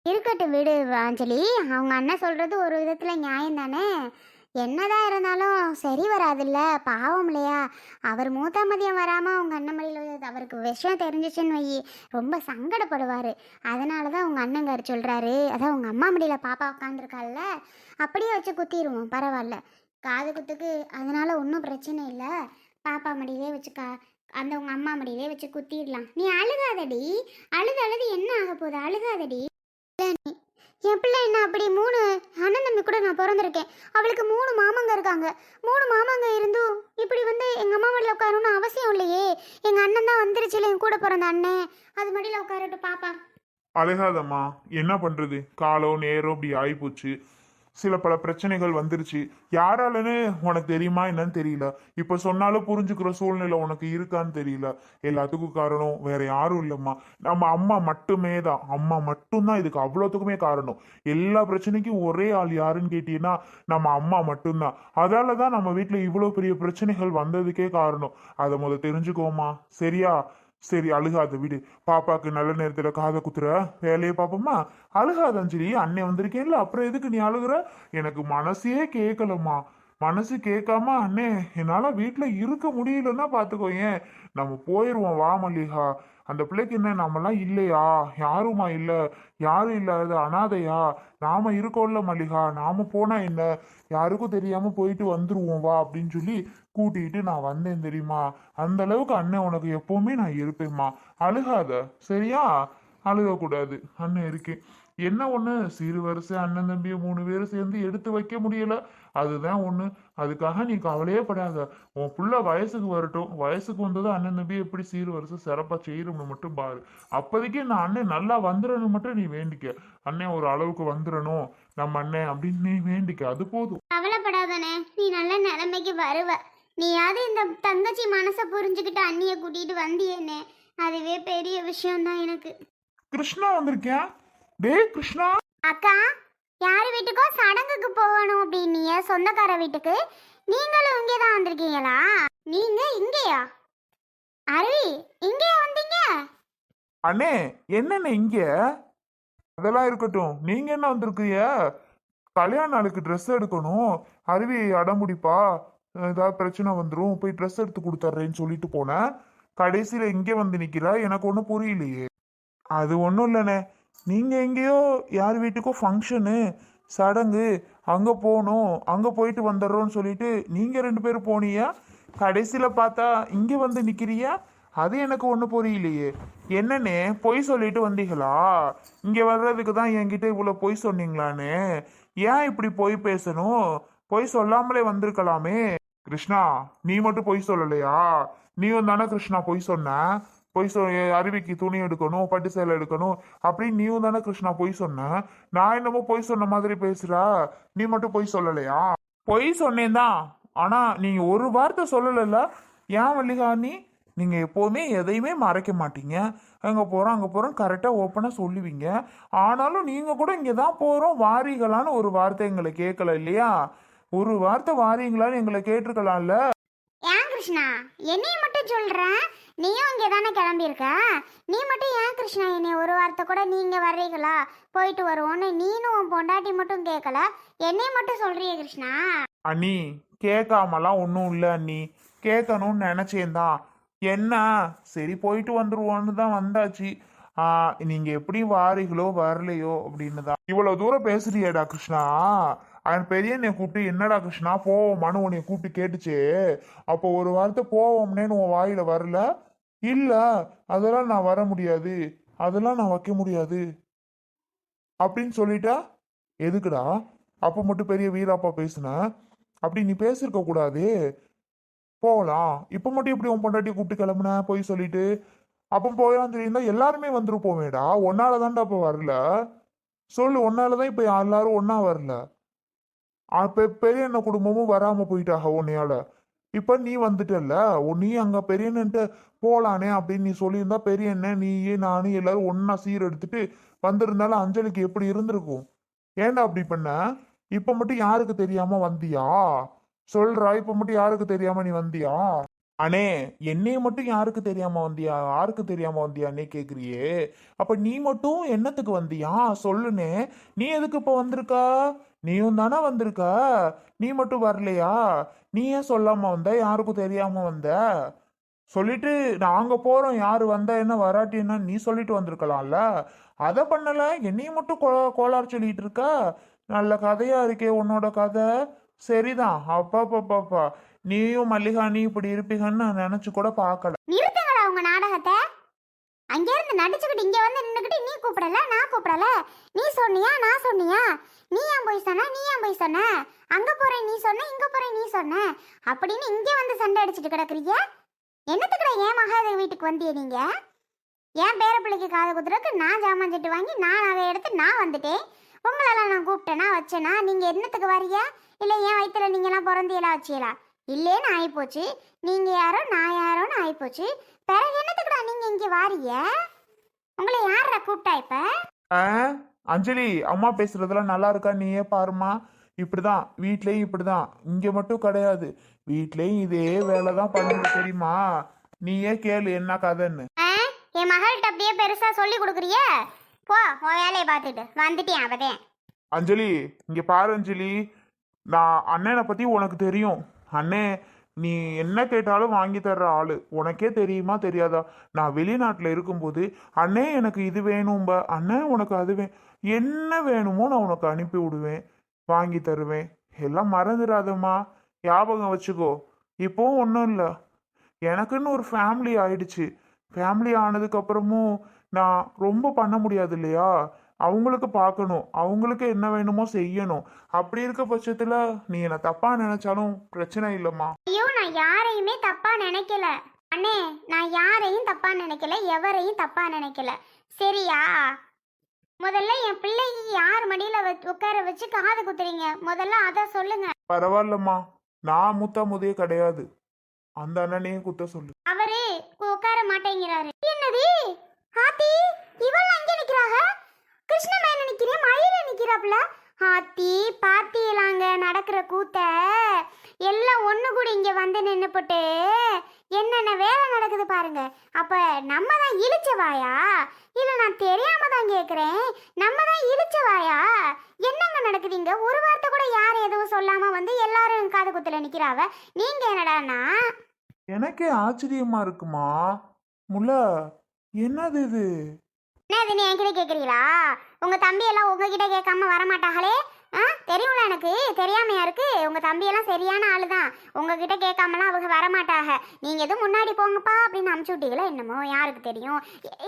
இருக்கட்டும் விடு அஞ்சலி. அவங்க அண்ணன் சொல்றது ஒரு விதத்துல நியாயம் தானே. என்னதான் இருந்தாலும் சரி வராதுல்ல, பாவம் இல்லையா? அவர் மூத்த மதியம் வராம அவங்க அண்ணன் மடியில் அவருக்கு விஷயம் தெரிஞ்சிச்சுன்னு வை, ரொம்ப சங்கடப்படுவார். அதனால தான் உங்கள் அண்ணங்கார் சொல்கிறாரு, அதான் உங்கள் அம்மா மடியில் பாப்பா உட்காந்துருக்காள்ல, அப்படியே வச்சு குத்திடுவோம், பரவாயில்ல. காது குத்துக்கு அதனால ஒன்றும் பிரச்சனை இல்லை. பாப்பா மடியிலே வச்சுக்கா, அந்த உங்கள் அம்மா மடியிலே வச்சு குத்திடலாம். நீ அழுகாதடி, அழுது அழுது என்ன ஆக போகுது, அழுகாதடி. என் பிள்ளை என்ன அப்படி 3 அண்ணன் தம்பி கூட நான் பிறந்திருக்கேன். அவளுக்கு 3 மாமாங்க இருக்காங்க. 3 மாமாங்க இருந்தும் இப்படி வந்து எங்கள் அம்மா மடியில் உட்காரணும்னு அவசியம் இல்லையே. எங்கள் அண்ணன் தான் வந்துருச்சுல, என் கூட பிறந்த அண்ணன், அது மடியில் உட்காரட்டும் பாப்பா. அழகாதம்மா, என்ன பண்றது, காலம் நேரம் இப்படி ஆயிப்போச்சு. சில பல பிரச்சனைகள் வந்துருச்சு. யாராலன்னு உனக்கு தெரியுமா என்னன்னு தெரியல. இப்ப சொன்னாலும் புரிஞ்சுக்கிற சூழ்நிலை உனக்கு இருக்கான்னு தெரியல. எல்லாத்துக்கும் காரணம் வேற யாரும் இல்லம்மா, நம்ம அம்மா மட்டுமே தான். அம்மா மட்டும்தான் இதுக்கு அவ்வளோத்துக்குமே காரணம். எல்லா பிரச்சனைக்கும் ஒரே ஆள் யாருன்னு கேட்டீங்கன்னா நம்ம அம்மா மட்டும்தான். அதால தான் நம்ம வீட்டுல இவ்வளோ பெரிய பிரச்சனைகள் வந்ததுக்கே காரணம். அதை தெரிஞ்சுக்கோமா, சரியா? சரி, அழுகாத விடு. பாப்பாக்கு நல்ல நேரத்துல காதை குத்துற வேலையை பாப்போமா. அழுகாத அஞ்சலி, அண்ணன் வந்திருக்கேன்ல, அப்புறம் எதுக்கு நீ அழுகுற? எனக்கு மனசே கேட்கலம்மா. மனசு கேட்காம அண்ணே என்னால வீட்டுல இருக்க முடியலன்னா பாத்துக்கோ. ஏன் நம்ம போயிருவோம், வா மல்லிகா. அந்த பிள்ளைக்கு என்ன நம்மலாம் இல்லையா? யாருமா இல்ல? யாரும் இல்லாத அனாதையா? நாம இருக்கோம்ல மல்லிகா, நாம போனா என்ன, யாருக்கும் தெரியாம போயிட்டு வந்துருவோம் வா அப்படின்னு சொல்லி கூட்டிகிட்டு நான் வந்தேன் தெரியுமா. அந்த அளவுக்கு அண்ணன் உனக்கு எப்பவுமே நான் இருப்பேம்மா. அழுகாத, சரியா? அழுகக்கூடாது, அண்ணன் இருக்கேன். என்ன ஒண்ணு, சிறு வரிசை அண்ணன் தம்பியை 3 பேரும் சேர்ந்து எடுத்து வைக்க முடியல, அதுதான் ஒண்ணு. அதுக்காக நீ கவலையே படாத. உன் புள்ள வயசுக்கு வரட்டும், வயசுக்கு வந்ததும் அண்ணன் தம்பி எப்படி சீர் வரிசை சிறப்பா செய்யணும்னு மட்டும் பாரு. அப்போதைக்கு நான் அண்ணன் நல்லா வந்துடணும் மட்டும் நீ வேண்டிக்க. அண்ணன் ஒரு அளவுக்கு வந்துடணும் நம்ம அண்ணன் அப்படின்னு நீ வேண்டிக்க, அது போதும். கவலைப்படாதனே, நீ நல்ல நிலைமைக்கு வருவ. நீயாவது இந்த தங்கச்சி மனசை புரிஞ்சுக்கிட்டு அண்ணியை கூட்டிட்டு வந்தியேனே, அதுவே பெரிய விஷயம் தான் எனக்கு. கிருஷ்ணா வந்திருக்கேன். டேய் கிருஷ்ணா. அக்கா, யார் வீட்டுக்கோ சடங்குக்கு போகணும் அப்படின்னிய, சொந்தக்கார வீட்டுக்கு. நீங்களும் இங்கே தான் வந்திருக்கீங்களா? நீங்க இங்கேயா? அருவி, இங்கேயா வந்தீங்க? அண்ணே என்னண்ணே இங்க? அதெல்லாம் இருக்கட்டும், நீங்க என்ன வந்திருக்கீங்க? கல்யாண நாளுக்கு ட்ரெஸ் எடுக்கணும். அருவி அடமுடிப்பா, ஏதாவது பிரச்சனை வந்துடும், போய் ட்ரெஸ் எடுத்து கொடுத்துட்றேன்னு சொல்லிட்டு போனேன். கடைசியில இங்கே வந்து நிக்கிறா, எனக்கு ஒன்றும் புரியலையே. அது ஒன்றும் இல்லைண்ணே, நீங்க எங்கேயோ யார் வீட்டுக்கோ ஃபங்க்ஷனு சடங்கு, அங்கே போகணும், அங்கே போயிட்டு வந்துடுறோன்னு சொல்லிட்டு நீங்கள் 2 பேரும் போனியா, கடைசியில் பார்த்தா இங்கே வந்து நிற்கிறியா? அது எனக்கு ஒன்றும் புரியலையே. என்னண்ணே, பொய் சொல்லிட்டு வந்தீங்களா? இங்கே வர்றதுக்கு தான் என்கிட்ட இவ்வளோ பொய் சொன்னீங்களான்னு? ஏன் இப்படி பொய் பேசணும்? பொய் சொல்லாமலே வந்திருக்கலாமே. கிருஷ்ணா, நீ மட்டும் பொய் சொல்லலையா? நீ தானே கிருஷ்ணா பொய் சொன்ன. பொய் அருவிக்கு துணி எடுக்கணும், பட்டு சேலை எடுக்கணும் அப்படின்னு நீயும் தானே கிருஷ்ணா பொய் சொன்ன. நான் என்னமோ பொய் சொன்ன மாதிரி பேசுறா, நீ மட்டும் பொய் சொல்லலையா? பொய் சொன்னேன் தான், ஆனா நீங்க ஒரு வார்த்தை சொல்லலைல்ல. ஏன் மல்லிகா, நீங்க எப்போவுமே எதையுமே மறைக்க மாட்டீங்க. அங்கே போகிறோம் கரெக்டாக ஓப்பனாக சொல்லுவீங்க. ஆனாலும் நீங்கள் கூட இங்கே தான் போகிறோம் வாரீங்களான்னு ஒரு வார்த்தை எங்களை கேட்கல இல்லையா? ஒரு வார்த்தை வாரீங்களான்னு எங்களை கேட்டிருக்கலாம்ல. ஏன் கிருஷ்ணா என்னைய மட்டும் சொல்ற? நீயும் இங்கே தானே கிளம்பியிருக்க. நீ மட்டும் ஏன் கிருஷ்ணா என்னை ஒரு வார்த்தை கூட நீங்க வர்றீங்களா போயிட்டு வருவோன்னு நீனும் உன் பொண்டாட்டி மட்டும் கேட்கல, என்னைய மட்டும் சொல்றிய கிருஷ்ணா? அண்ணி, கேட்காமலாம் ஒன்றும் இல்லை அண்ணி, கேட்கணும்னு நினச்சேன்தான். என்ன, சரி போயிட்டு வந்துருவோன்னு தான் வந்தாச்சு. நீங்க எப்படி வாரீங்களோ வரலையோ அப்படின்னு தான் இவ்வளவு தூரம் பேசுறியேடா கிருஷ்ணா. அவன் பெரிய என்னை கூப்பிட்டு என்னடா கிருஷ்ணா போவோமான்னு உன்னை கூப்பிட்டு கேட்டுச்சு. அப்போ ஒரு வார்த்தை போவோம்னேன்னு உன் வாயில வரல. இல்ல, அதெல்லாம் நான் வர முடியாது, அதெல்லாம் நான் வைக்க முடியாது அப்படின்னு சொல்லிட்டா. எதுக்குடா அப்ப மட்டும் பெரிய வீராப்பா பேசுன? அப்படி நீ பேசிருக்க கூடாது. போகலாம், இப்ப மட்டும் இப்படி உன் பொண்டாட்டி கூப்பிட்டு கிளம்புன போய் சொல்லிட்டு? அப்போ போயலாம் தெரியுந்தா எல்லாருமே வந்துருப்போமேடா. ஒன்னால தான்டா இப்ப வரல. சொல்லு, ஒன்னாலதான் இப்ப எல்லாரும் ஒன்னா வரல. அப்ப பெரிய அண்ணன் குடும்பமும் வராம போயிட்டாக உன்னையால. இப்ப நீ வந்துட்டல்ல, நீ அங்க பெரிய அண்ணன்ட்ட போலானே அப்படின்னு நீ சொல்லியிருந்தா பெரிய அண்ணன் நீயே நானும் எல்லாரும் ஒன்னா சீர் எடுத்துட்டு வந்திருந்தாலும் அஞ்சலிக்கு எப்படி இருந்திருக்கும்? ஏன்டா அப்படி பண்ண? இப்ப மட்டும் யாருக்கு தெரியாம வந்தியா? சொல்றா, இப்ப மட்டும் யாருக்கு தெரியாம நீ வந்தியா? அண்ணே என்னைய மட்டும் யாருக்கு தெரியாம வந்தியா, யாருக்கு தெரியாம வந்தியான்னே கேக்குறியே. அப்ப நீ மட்டும் என்னத்துக்கு வந்தியா சொல்லுனே. நீ எதுக்கு இப்ப வந்திருக்கா? நீயும் தானே வந்திருக்கா. நீ மட்டும் வரலையா? நீ ஏன் சொல்லாம வந்த, யாருக்கும் தெரியாம வந்த? சொல்லிட்டு நாங்க போறோம், யாரு வந்தா என்ன வராட்டி என்ன நீ சொல்லிட்டு வந்திருக்கலாம்ல. அதை பண்ணல, என்னையும் மட்டும் கோளாறு சொல்லிட்டு இருக்கா. நல்ல கதையா இருக்கே உன்னோட கதை. சரிதான். அப்பா பாப்பா, நீயும் மல்லிகா நீ இப்படி இருப்பீங்கன்னு நான் நினைச்சு கூட பார்க்கல. நிறுத்துங்களா உங்க நாடகத்தை. அங்கே இருந்து நடிச்சுக்கிட்டு இங்க வந்து நின்னுக்கிட்டு நீ கூப்பிடல நான் கூப்பிடல, நீ சொன்னியா நான் சொன்னியா, நீ ஏன் போய் சொன்ன நீ ஏன் போய் சொன்ன, அங்க போறேன் நீ சொன்ன இங்க போறேன் நீ சொன்ன அப்படின்னு இங்க வந்து சண்டை அடிச்சுட்டு கிடக்குறீங்க. என்னத்துக்குடா ஏன் மகாதேவி வீட்டுக்கு வந்திய நீங்க? என் பேர பிள்ளைக்கு காது குத்துறதுக்கு நான் ஜாமான் சட்டு வாங்கி நான் அதை எடுத்து நான் வந்துட்டேன். உங்களெல்லாம் நான் கூப்பிட்டேனா வச்சேனா? நீங்க என்னத்துக்கு வரீங்க? இல்லை என் வயிற்றுல நீங்களாம் பிறந்தியெல்லாம் வச்சியலா? இல்லேன்னு ஆயிப்போச்சு. நீங்க யாரோ நான் யாரோன்னு ஆயிப்போச்சு. பிறகு என்னத்துக்குடா நீங்க இங்க வாரிய? உங்களை யாரா கூப்பிட்டா இப்ப? அஞ்சலி, அம்மா பேசுறதெல்லாம் நல்லா இருக்கா நீயே பாருமா. இப்படிதான் வீட்லயும் இப்படிதான், இங்க மட்டும் கிடையாது, வீட்லயும் இதே வேலை தான் பண்ணுது தெரியுமா. நீயே கேளு என்ன கதைன்னு. என் மகள்கிட்ட அப்படியே பெருசா சொல்லி கொடுக்குறிய? போ உன் வேலையை பார்த்துட்டு வந்துட்டேன் அவதேன். அஞ்சலி இங்க பாரு அஞ்சலி, நான் அண்ணனை பத்தி உனக்கு தெரியும். அண்ணே நீ என்ன கேட்டாலும் வாங்கி தர்ற ஆளு, உனக்கே தெரியுமா தெரியாதா? நான் வெளிநாட்டுல இருக்கும்போது அண்ணே எனக்கு இது வேணும்ப, அண்ணே உனக்கு அது என்ன வேணுமோ நான் உனக்கு அனுப்பி விடுவேன், வாங்கி தருவேன். எல்லாம் மறந்துடாதம்மா, ஞாபகம் வச்சுக்கோ. இப்போவும் ஒன்றும் இல்லை, எனக்குன்னு ஒரு ஃபேமிலி ஆயிடுச்சு. ஃபேமிலி ஆனதுக்கு அப்புறமும் நான் ரொம்ப பண்ண முடியாது இல்லையா. அவங்களுக்கு பார்க்கணும், அவங்களுக்கு என்ன வேணுமோ செய்யணும். அப்படி இருக்க பட்சத்துல நீ என்ன தப்பா நினைச்சாலும் பிரச்சனை இல்லம்மா. ஐயோ நான் யாரையுமே தப்பா நினைக்கல அண்ணே, நான் யாரையும் தப்பா நினைக்கல, எவரையும் தப்பா நினைக்கல. சரியா? முதல்ல என் பிள்ளைக்கு யார் மடியில உட்கார வச்சு காது குத்துறீங்க, முதல்ல அத சொல்லுங்க. பரவாயில்லம்மா, நான் முத்தா முதைய கிடையாது, அந்த அண்ணனையும் குத்த சொல்லு. அவரு உட்கார மாட்டேங்கிறாரு. என்னது ஆத்தி, இவள் அங்க நிக்கிறாங்க. கிருஷ்ணமேன நிக்கிறேன், மயில நிக்கிறாப்ல. ஆத்தி பாத்தியலாங்க நடக்கிற கூத்த எல்லாம் ஒண்ணு கூட இங்க வந்து நின்னுப்பட்டு என்னென்ன வேலை நடக்குது பாருங்க. அப்ப நம்ம தான் இழிச்சவாயா? இல்ல நான் தெரியாம தான் கேக்குறேன், நம்ம தான் இழிச்சவாயா? என்னங்க நடக்குதுங்க? ஒரு வார்த்தை கூட யாரும் எதுவும் சொல்லாம வந்து எல்லாரும் காது குத்துல நிக்கிறாவ. நீங்க என்னடானா? எனக்கே ஆச்சரியமா இருக்குமா முல்ல, என்னது இது? என்னதுன்னு என்கிட்ட கேக்குறீங்களா? உங்க தம்பி எல்லாம் உங்ககிட்ட கேட்காம வரமாட்டாங்களே? தெரியும்ல, எனக்கு தெரியாமையா இருக்கு? உங்க தம்பி எல்லாம் சரியான ஆளுதான், உங்ககிட்ட கேட்காமலாம் அவங்க வரமாட்டாக. நீங்க எதுவும் முன்னாடி போங்கப்பா அப்படின்னு அனுப்பிச்சு விட்டீங்களா என்னமோ, யாருக்கு தெரியும்?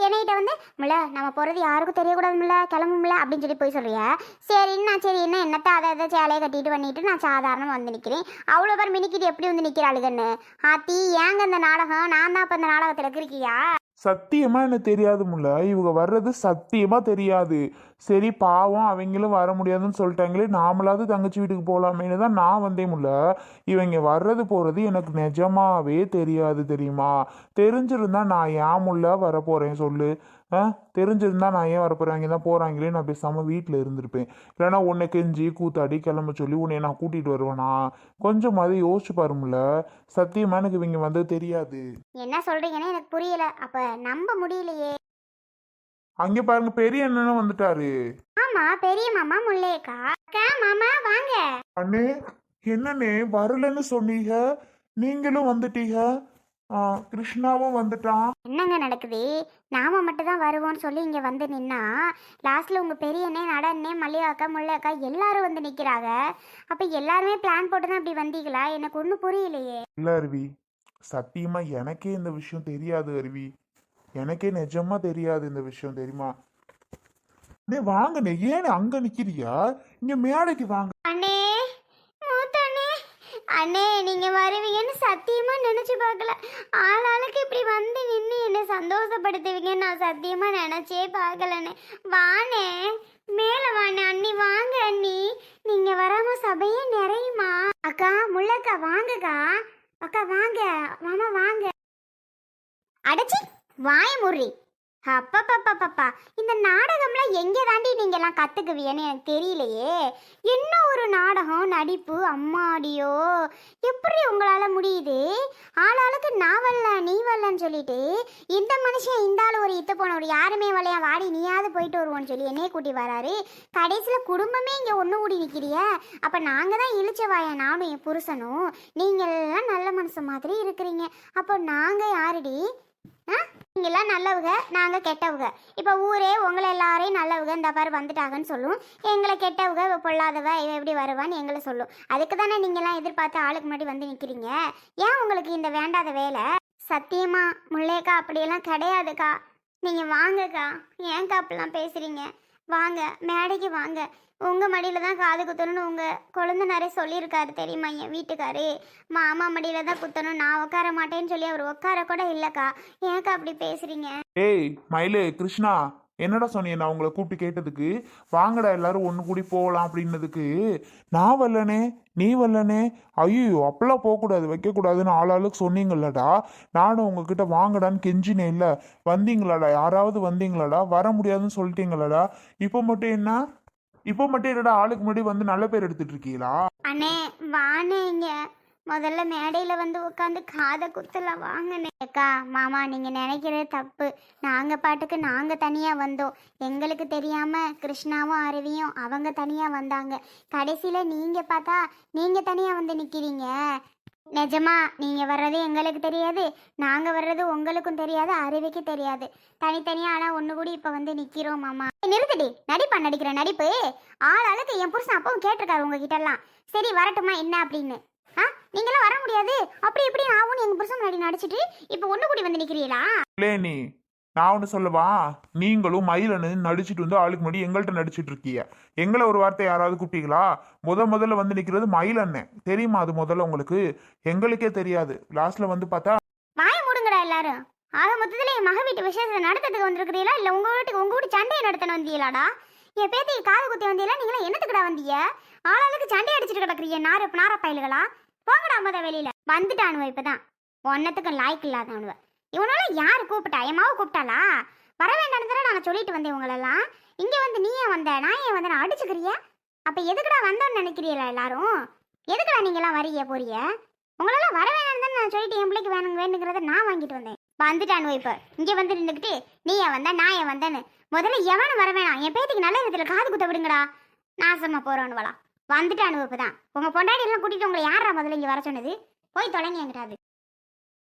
என்கிட்ட வந்து முல்ல நம்ம போறது யாருக்கும் தெரியக்கூடாதுமில்ல, கிளம்பும்ல அப்படின்னு சொல்லி போய் சொல்றியா? சரின்னா சரி, என்ன என்னத்த அதை எதை சேலையை கட்டிட்டு பண்ணிட்டு நான் சாதாரணமாக வந்து நிற்கிறேன். அவ்வளோ பேர் மினிக்கிட்டு எப்படி வந்து நிற்கிறாளுகன்னு. ஆத்தி ஏங்க இந்த நாடகம்? நான் தான் இப்போ இந்த நாடகத்தில் இருக்கியா? சத்தியமா எனக்கு தெரியாது முல்ல, இவங்க வர்றது சத்தியமா தெரியாது. சரி பாவம் அவங்களும் வர முடியாதுன்னு சொல்லிட்டாங்களே, நாமளாவது தங்கச்சி வீட்டுக்கு போகலாமேன்னு தான் நான் வந்தேன் முல்ல. இவங்க வர்றது போறது எனக்கு நிஜமாவே தெரியாது தெரியுமா. தெரிஞ்சிருந்தா நான் ஏன் முல்ல வர போறேன் சொல்லு? தெரிஞ்சிருந்தா நான் ஏன் வரப்போறேன், அங்கே தான் போறாங்களே நான் பேசாம வீட்டில் இருந்திருப்பேன். இல்லைன்னா உன்னை கெஞ்சி கூத்தாடி கிளம்ப சொல்லி உன்னை நான் கூட்டிட்டு வருவேனா? கொஞ்சம் அதை யோசிச்சு பாருமுல்ல. சத்தியமா எனக்கு இவங்க வந்து தெரியாது. என்ன சொல்றீங்கன்னு எனக்கு புரியல, அப்ப நம்ப முடியலையே. அங்க பாருங்க, பெரிய அண்ணனும் வந்துட்டாரு. ஆமா பெரிய மாமா முல்லையக்கா. அக்கா மாமா வாங்க. அண்ணே என்னண்ணே வரலன்னு சொன்னீங்க, நீங்களும் வந்துட்டீங்க. கிருஷ்ணாவும் வந்துட்டான். என்னங்க நடக்குது? நாம மட்டும் தான் வருவோம்னு சொல்லி இங்க வந்து நின்னா லாஸ்ட்ல உங்க பெரியண்ணே நடனே மல்லிகாக்கா முல்லையக்கா எல்லாரும் வந்து நிக்கிறாங்க. அப்ப எல்லாருமே பிளான் போட்டு தான் இப்படி வந்தீங்களா? எனக்கு ஒன்றும் புரியலையே. இல்ல அருவி, சத்தியமா எனக்கே இந்த விஷயம் தெரியாது அருவி, எனக்கே நிஜமா தெரியாது இந்த விஷயம் தெரியுமா. அண்ணே வாங்கண்ணே, ஏன்னு அங்க நிக்கிறியா? இங்க மேடைக்கு வாங்க. அண்ணே மூத்தண்ணே, அண்ணே நீங்க வருவீங்கன்னு சத்தியமா நினைச்சு பார்க்கல. ஆளாளுக்கு இப்படி வந்து நின்று என்ன சந்தோஷப்படுத்துவீங்கன்னு நான் சத்தியமா நினைச்சே பார்க்கலண்ணே. வாண்ணே மேல வாண்ணே. அண்ணி வாங்க அண்ணி, நீங்க வராம சபையே நிறையுமா? அக்கா முள்ளக்கா வாங்கக்கா. அக்கா வாங்க மாமா வாங்க. அடைச்சி வாய முறி, அப்பப்பப்பப்பா, இந்த நாடகம்லாம் எங்க தாண்டி நீங்க எல்லாம் கத்துக்குவீங்கன்னு எனக்கு தெரியலையே. என்ன ஒரு நாடகம் நடிப்பு, அம்மாடியோ! எப்படி உங்களால முடியுது? ஆளாளுக்கு நான் வரல நீ வரலன்னு சொல்லிட்டு இந்த மனுஷன் இந்த ஆள் ஒரு இத்த போன ஒரு யாருமே வரலையா, வாடி நீயாவது போயிட்டு வருவோன்னு சொல்லி என்னைய கூட்டி வராரு. கடைசியில குடும்பமே இங்க ஒண்ணு கூடி நிக்கிறிய. அப்ப நாங்க தான் இழிச்சவாயா, நானும் என் புருஷனும். நீங்க எல்லாம் நல்ல மனுஷன் மாதிரி இருக்கிறீங்க. அப்போ நாங்க யாருடி? நீங்கெல்லாம் நல்லவங்க, நாங்க கெட்டவங்க. இப்ப ஊரே உங்களை எல்லாரையும் நல்லவங்க இந்த பாரு வந்துட்டாங்கன்னு சொல்லும். எங்களை கெட்டவங்க, இவ பொல்லாதவ, இவ எப்படி வருவான்னு எங்களை சொல்லும். அதுக்கு தானே நீங்கெல்லாம் எதிர்பார்த்து ஆளுக்கு முன்னாடி வந்து நிக்கிறீங்க. ஏன் உங்களுக்கு இந்த வேண்டாத வேலை? சத்தியமா முல்லையக்கா அப்படியெல்லாம் கிடையாதுக்கா. நீங்க வாங்கக்கா. ஏன்க்கா அப்படிலாம் பேசுறீங்க? வாங்க, மேடைக்கு வாங்க. உங்க மடியில தான் காது குத்தணும்னு உங்க கொழுந்தனாரே சொல்லியிருக்காரு தெரியுமா? என் வீட்டுக்காரு மாமா மடியில தான் குத்தணும், நான் உட்கார மாட்டேன்னு சொல்லி அவர் உட்கார கூட இல்லக்கா. ஏன்க்கா அப்படி பேசுறீங்க? ஏய் மயிலு கிருஷ்ணா, என்னடா சொன்னீங்க நான் உங்களை கூப்பிட்டு கேட்டதுக்கு? வாங்கடா எல்லாரும் ஒன்று கூடி போகலாம் அப்படின்னதுக்கு நான் வரலனே நீ வரலனே, ஐயோ அப்பெல்லாம் போகக்கூடாது வைக்கக்கூடாதுன்னு ஆளாளுக்கு சொன்னீங்களடா. நானும் உங்ககிட்ட வாங்கடான்னு கெஞ்சினே இல்லை, வந்தீங்களாடா? யாராவது வந்தீங்களாடா? வர முடியாதுன்னு சொல்லிட்டீங்களாடா? இப்போ மட்டும் என்னடா ஆளுக்கு முன்னாடி வந்து நல்ல பேர் எடுத்துட்டு இருக்கீங்களா? அண்ணே வானேங்க, முதல்ல மேடையில் வந்து உட்காந்து காதை குத்தலாம் வாங்கண்ணே. அக்கா மாமா, நீங்கள் நினைக்கிறது தப்பு. நாங்கள் பாட்டுக்கு நாங்கள் தனியாக வந்தோம். எங்களுக்கு தெரியாமல் கிருஷ்ணாவும் அருவியும் அவங்க தனியாக வந்தாங்க. கடைசியில் நீங்கள் பார்த்தா நீங்கள் தனியாக வந்து நிற்கிறீங்க. நிஜமா நீங்கள் வர்றது எங்களுக்கு தெரியாது, நாங்கள் வர்றது உங்களுக்கும் தெரியாது, அருவிக்கு தெரியாது. தனித்தனியாக ஆனால் ஒன்று கூடி இப்போ வந்து நிற்கிறோம் மாமா. நிறுத்தடி, நடிப்பா நடிக்கிற நடிப்பு. ஆள் ஆளுக்கு என் புருஷன் அப்பவும் கேட்டிருக்காரு உங்ககிட்டலாம். சரி வரட்டுமா என்ன அப்படின்னு? நீங்களாம் வர முடியாது அப்படி இப்படி ஆகும் எங்க புருஷன் முன்னாடி நடிச்சிட்டு இப்போ ஒண்ணு கூடி வந்து நிக்கிறீங்களா? நீ நான் ஒன்று சொல்லவா? நீங்களும் மயிலனு நடிச்சிட்டு வந்து ஆளுக்கு முன்னாடி எங்கள்கிட்ட நடிச்சிட்டு இருக்கீங்க. எங்களை ஒரு வார்த்தை யாராவது கூப்பிட்டீங்களா? முதல்ல வந்து நிற்கிறது மயிலண்ணே தெரியுமா? அது முதல்ல உங்களுக்கு, எங்களுக்கே தெரியாது. லாஸ்ட்ல வந்து பார்த்தா வாய மூடுங்கடா எல்லாரும். ஆக மொத்தத்துல என் மக வீட்டு விஷயத்தை நடத்துறதுக்கு வந்திருக்கிறீங்களா இல்ல உங்க வீட்டு சண்டையை நடத்தணும் வந்தீங்களாடா? என் பேத்திக்கு காது குத்தி வந்தீங்களா? நீங்களா என்னத்துக்குடா வந்தீங்க? ஆளாளுக்கு சண்டை அடிச்சிட்டு கிடக்குறீங்க நார பயல்களா. போங்கடா மொத வெளியில. வந்துட்டானுவ இப்பதான், ஒன்னத்துக்கு லாய்க்கு இல்லாதவனுவ. இவனால யாரு கூப்பிட்டா? என் மாவை கூப்பிட்டாளா? வர வேண்டாம் நாங்க சொல்லிட்டு வந்தேன் உங்களெல்லாம். இங்க வந்து நீ ஏன் வந்த, நான் ஏன் வந்தேன் அடிச்சுக்கிறிய? அப்ப எதுக்குடா வந்தோன்னு நினைக்கிறீங்களா எல்லாரும்? எதுக்குடா நீங்க எல்லாம் வரிய போறிய? உங்களெல்லாம் வர வேணாம் தான் நான் சொல்லிட்டு என் பிள்ளைக்கு வேணுங்கிறத நான் வாங்கிட்டு வந்தேன். வந்துட்டானுவ இப்ப இங்க வந்து நின்றுக்கிட்டு நீ ஏன் வந்த நான் ஏன் வந்தேன்னு. முதல்ல எவனும் வர வேணாம், என் பேத்திக்கு நல்ல விதத்துல காது குத்த விடுங்கடா. நாசமா போறவனுவலா வந்துட்டானுவ இப்பதான். உங்க பொண்டாடி எல்லாம் கூட்டிட்டு உங்களை யாரா முதல்ல இங்க வர சொன்னது? போய் தொலைங்க என்கிட்டாது.